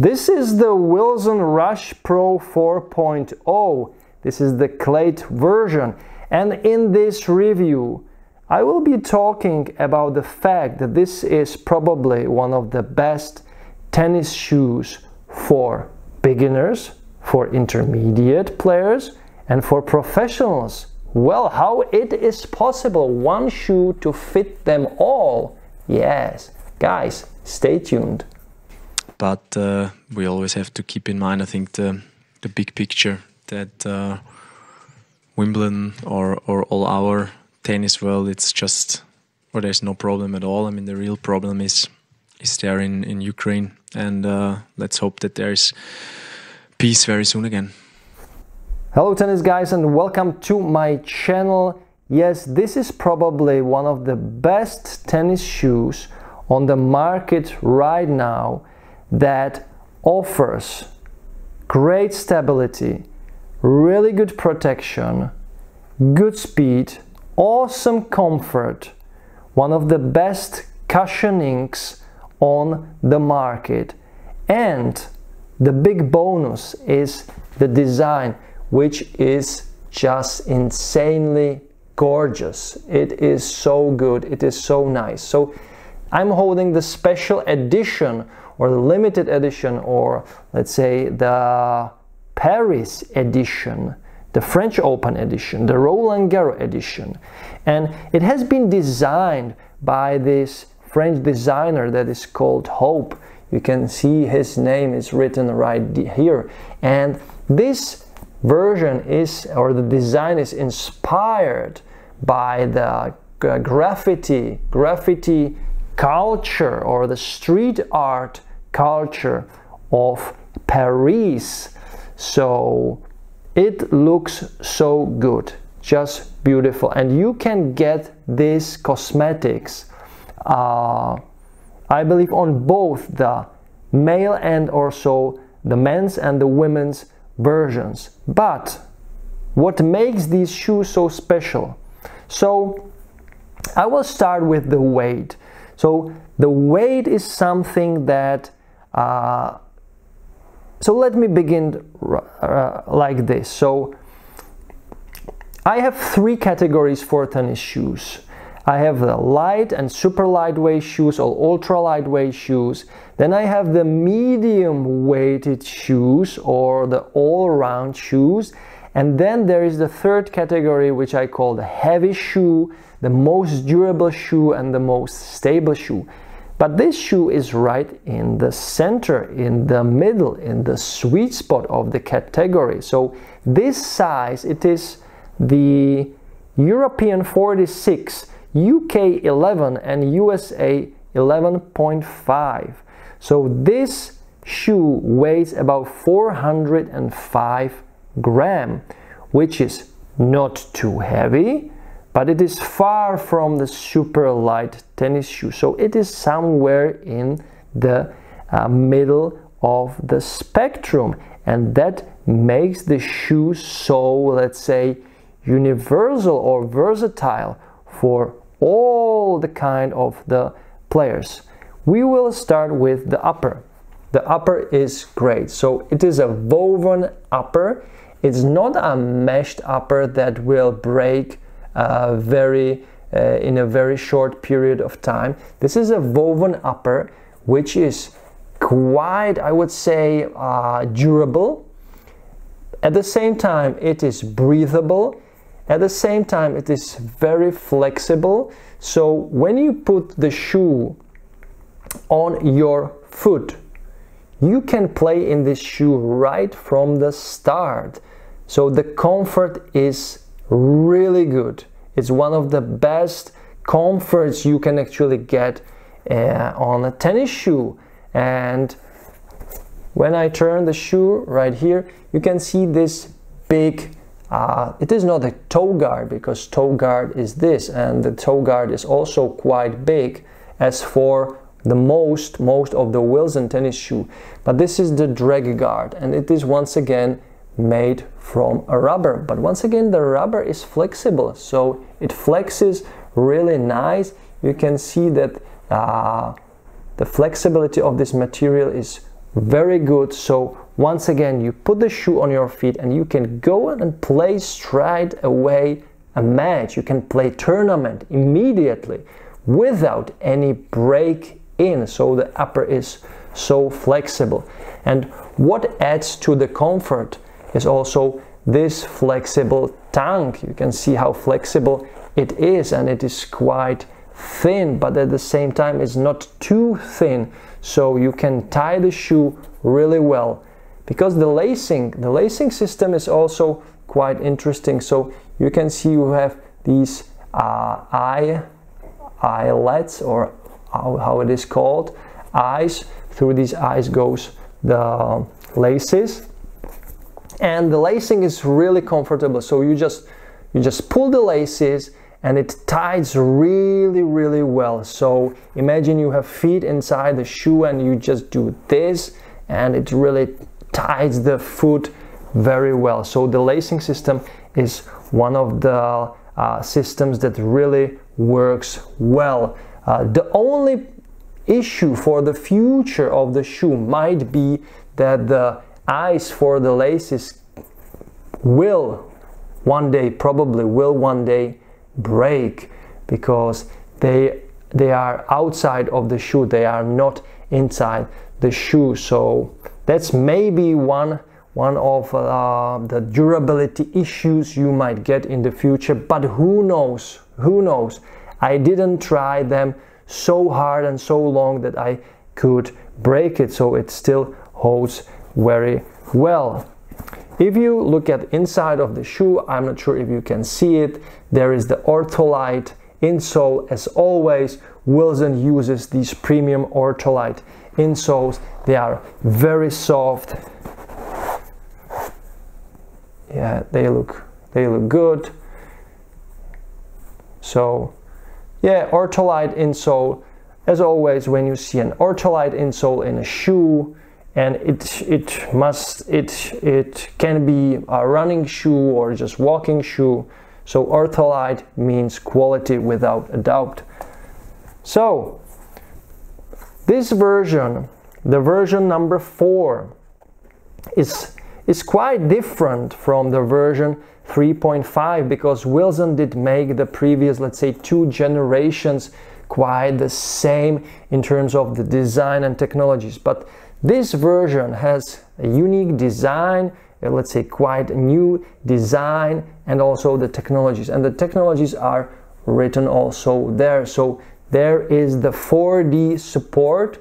This is the Wilson Rush Pro 4.0. This is the clay version, and in this review I will be talking about the fact that this is probably one of the best tennis shoes for beginners, for intermediate players, and for professionals. Well, how it is possible, one shoe to fit them all? Yes, guys, stay tuned. But we always have to keep in mind, I think, the big picture, that Wimbledon or all our tennis world, it's just, or there's no problem at all. I mean, the real problem is there in Ukraine, and let's hope that there's peace very soon again. Hello tennis guys, and welcome to my channel. Yes, this is probably one of the best tennis shoes on the market right now that offers great stability, really good protection, good speed, awesome comfort, one of the best cushionings on the market. And the big bonus is the design, which is just insanely gorgeous. It is so good, it is so nice. So I'm holding the special edition, or the limited edition, or let's say the Paris edition, the French Open edition, the Roland Garros edition. And it has been designed by this French designer that is called Hope. You can see his name is written right here. And this version is, or the design is inspired by the graffiti culture, or the street art culture of Paris. So it looks so good, just beautiful. And you can get these cosmetics, I believe, on both the male and also the men's and the women's versions. But what makes these shoes so special? So I will start with the weight. So the weight is something that so let me begin like this. So I have three categories for tennis shoes. I have the light and super lightweight shoes, or ultra lightweight shoes. Then I have the medium weighted shoes, or the all-round shoes. And then there is the third category, which I call the heavy shoe, the most durable shoe, and the most stable shoe. But this shoe is right in the center, in the middle, in the sweet spot of the category. So this size, it is the European 46, UK 11, and USA 11.5. So this shoe weighs about 405 grams, which is not too heavy, but it is far from the super light tennis shoe. So it is somewhere in the middle of the spectrum, and that makes the shoe so, let's say, universal or versatile for all the kind of the players. We will start with the upper. The upper is great. So it is a woven upper. It's not a meshed upper that will break in a very short period of time. This is a woven upper, which is quite, I would say, durable. At the same time, it is breathable. At the same time, it is very flexible. So when you put the shoe on your foot, you can play in this shoe right from the start. So the comfort is really good. It's one of the best comforts you can actually get on a tennis shoe. And when I turn the shoe right here, you can see this big, it is not a toe guard, because toe guard is this, and the toe guard is also quite big as for the most of the Wilson tennis shoe. But this is the drag guard, and it is once again made from a rubber. But once again, the rubber is flexible, so it flexes really nice. You can see that the flexibility of this material is very good. So once again, you put the shoe on your feet and you can go and play straight away a match. You can play tournament immediately without any break in. So the upper is so flexible. And what adds to the comfort is also this flexible tongue. You can see how flexible it is, and it is quite thin, but at the same time it's not too thin, so you can tie the shoe really well. Because the lacing system is also quite interesting. So you can see you have these eyelets, or how it is called, eyes. Through these eyes goes the laces, and the lacing is really comfortable. So you just pull the laces and it ties really well. So imagine you have feet inside the shoe and you just do this and it really ties the foot very well. So the lacing system is one of the systems that really works well. The only issue for the future of the shoe might be that the eyes for the laces will one day, probably will one day, break, because they are outside of the shoe, they are not inside the shoe. So that's maybe one of the durability issues you might get in the future, but who knows, I didn't try them so hard and so long that I could break it, so it still holds very well. If you look at inside of the shoe, I'm not sure if you can see it, there is the Ortholite Insole. As always, Wilson uses these premium Ortholite insoles. They are very soft. Yeah, they look good. So yeah, Ortholite insole. As always, when you see an Ortholite insole in a shoe, and it can be a running shoe or just walking shoe. So Ortholite means quality without a doubt. So this version, the version number 4, is quite different from the version 3.5, because Wilson did make the previous, let's say, 2 generations quite the same in terms of the design and technologies. But this version has a unique design, let's say quite a new design, and also the technologies. And the technologies are written also there. So there is the 4D support,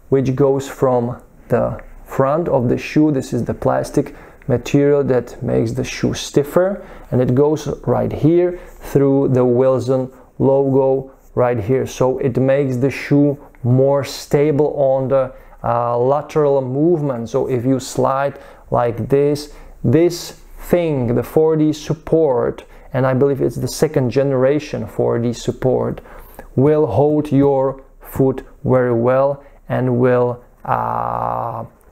which goes from the front of the shoe. This is the plastic material that makes the shoe stiffer, and it goes right here through the Wilson logo right here. So it makes the shoe more stable on the lateral movement. So if you slide like this thing, the 4D support, and I believe it's the 2nd generation 4D support, will hold your foot very well and will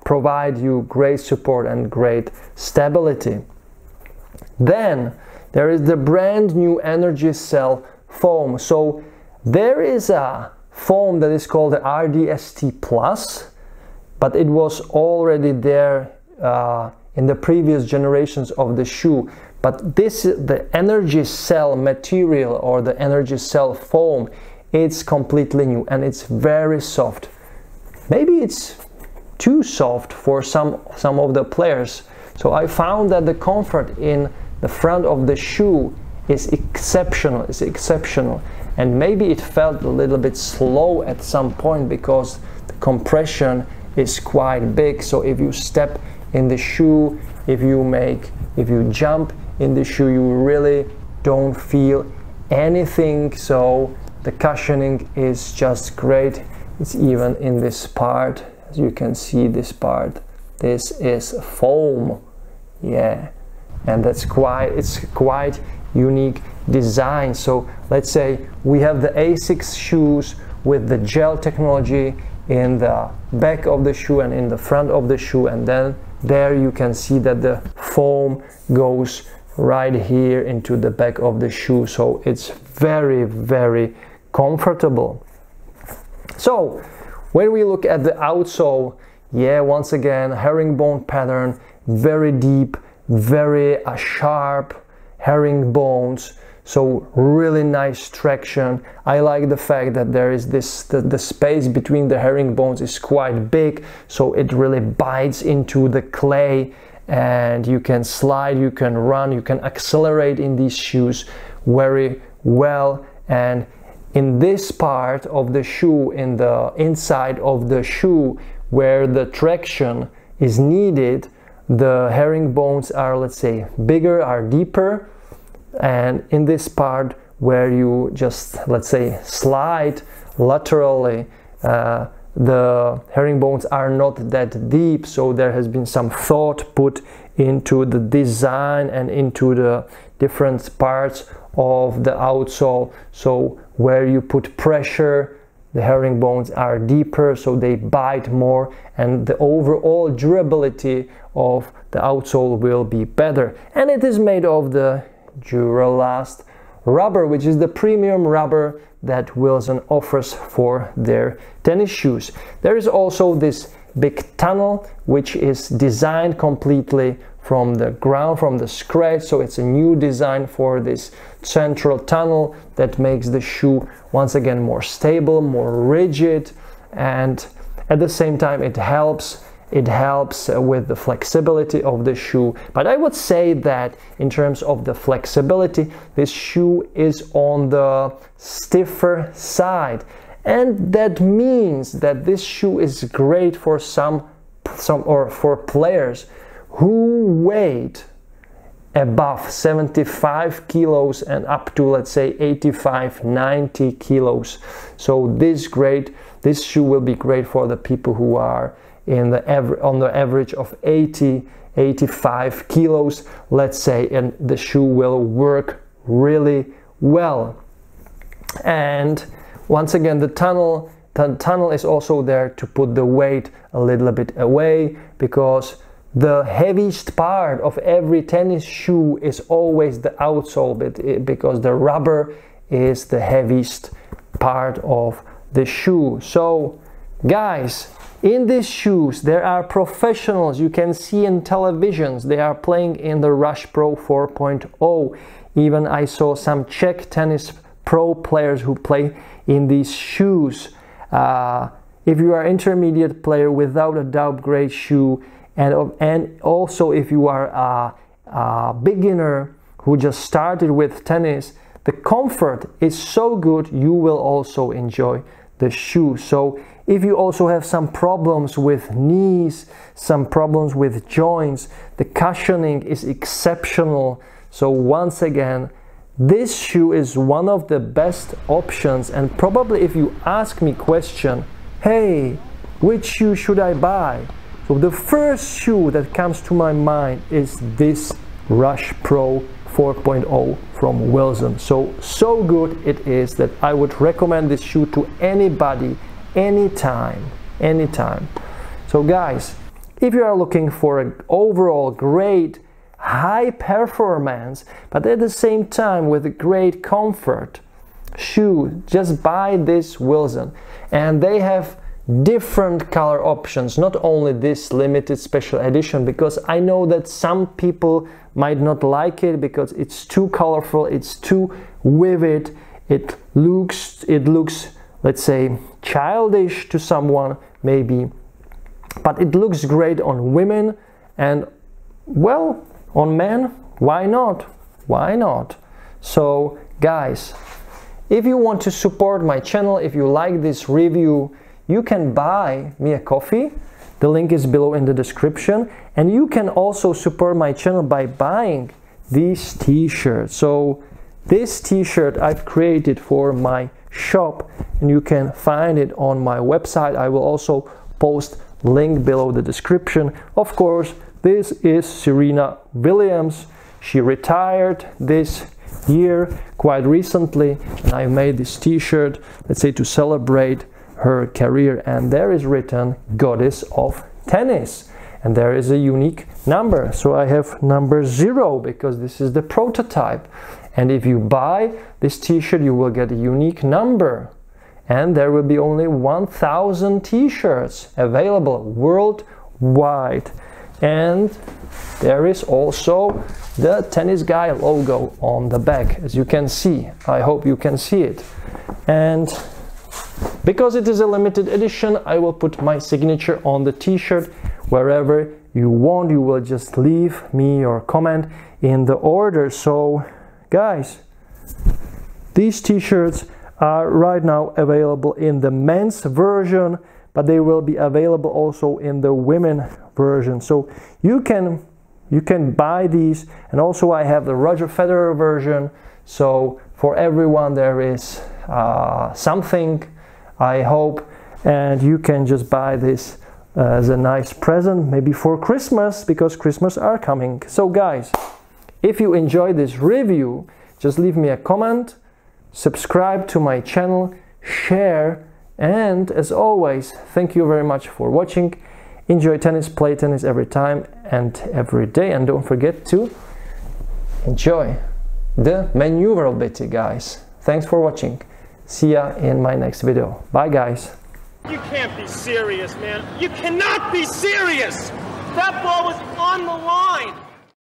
provide you great support and great stability. Then there is the brand new Energy Cell foam. So there is a foam that is called the RDST Plus, but it was already there in the previous generations of the shoe. But this, the Energy Cell material, or the Energy Cell foam, it's completely new and it's very soft. Maybe it's too soft for some of the players. So I found that the comfort in the front of the shoe is exceptional. And maybe it felt a little bit slow at some point because the compression is quite big. So if you step in the shoe, if you jump in the shoe, you really don't feel anything. So the cushioning is just great. It's even in this part, as you can see, this part, this is foam. Yeah, and it's quite unique design. So let's say we have the Asics shoes with the gel technology in the back of the shoe and in the front of the shoe, and then there you can see that the foam goes right here into the back of the shoe. So it's very comfortable. So when we look at the outsole, Yeah, once again, herringbone pattern, very deep, very sharp herringbones. So really nice traction. I like the fact that there is this, the space between the herringbones is quite big, so it really bites into the clay, and you can slide, you can run, you can accelerate in these shoes very well. And in this part of the shoe, in the inside of the shoe where the traction is needed, the herringbones are, let's say, bigger, are deeper. And in this part where you just, let's say, slide laterally, the herringbones are not that deep, so there has been some thought put into the design and into the different parts of the outsole. So where you put pressure, the herringbones are deeper, so they bite more, and the overall durability of the outsole will be better. And it is made of the Duralast rubber, which is the premium rubber that Wilson offers for their tennis shoes. There is also this big tunnel which is designed completely from the ground, from the scratch, so it's a new design for this central tunnel that makes the shoe once again more stable, more rigid, and at the same time it helps with the flexibility of the shoe. But I would say that in terms of the flexibility, this shoe is on the stiffer side, and that means that this shoe is great for some or for players who weigh above 75 kilos and up to, let's say, 85-90 kilos. So this shoe will be great for the people who are on the average of 80-85 kilos, let's say, and the shoe will work really well. And once again, the tunnel is also there to put the weight a little bit away, because the heaviest part of every tennis shoe is always the outsole, because the rubber is the heaviest part of the shoe. So guys, in these shoes there are professionals. You can see in televisions they are playing in the Rush Pro 4.0. Even I saw some Czech tennis pro players who play in these shoes. If you are an intermediate player, without a doubt great shoe. And also if you are a beginner who just started with tennis, the comfort is so good, you will also enjoy the shoe. So if you also have some problems with knees, some problems with joints, the cushioning is exceptional. So once again, this shoe is one of the best options. And probably if you ask me question, hey, which shoe should I buy? So the first shoe that comes to my mind is this Rush Pro 4.0 from Wilson. So good it is that I would recommend this shoe to anybody, anytime. So guys, if you are looking for an overall great high performance, but at the same time with a great comfort shoe, just buy this Wilson. And they have different color options, not only this limited special edition, because I know that some people might not like it because it's too colorful, it's too vivid, it looks, let's say, childish to someone maybe, but it looks great on women, and well, on men, why not? So guys, if you want to support my channel, if you like this review, you can buy me a coffee. The link is below in the description. And you can also support my channel by buying these t-shirts. So this t-shirt I've created for my shop, and you can find it on my website. I will also post link below the description. Of course, this is Serena Williams. She retired this year quite recently, and I made this t-shirt, let's say, to celebrate her career. And there is written Goddess of Tennis, and there is a unique number, so I have number 0 because this is the prototype. And if you buy this t-shirt, you will get a unique number, and there will be only 1,000 t-shirts available worldwide. And there is also the Tennis Guy logo on the back, as you can see. I hope you can see it. And because it is a limited edition, I will put my signature on the t-shirt. Wherever you want, you will just leave me your comment in the order. So guys, these t-shirts are right now available in the men's version, but they will be available also in the women version. So you can buy these, and also I have the Roger Federer version. So for everyone there is something, I hope, and you can just buy this as a nice present, maybe for Christmas, because Christmas are coming. So guys, if you enjoyed this review, just leave me a comment, subscribe to my channel, share, and as always, thank you very much for watching. Enjoy tennis, play tennis every time and every day, and don't forget to enjoy the maneuverability, guys. Thanks for watching. See ya in my next video. Bye guys. You can't be serious, man. You cannot be serious! That ball was on the line!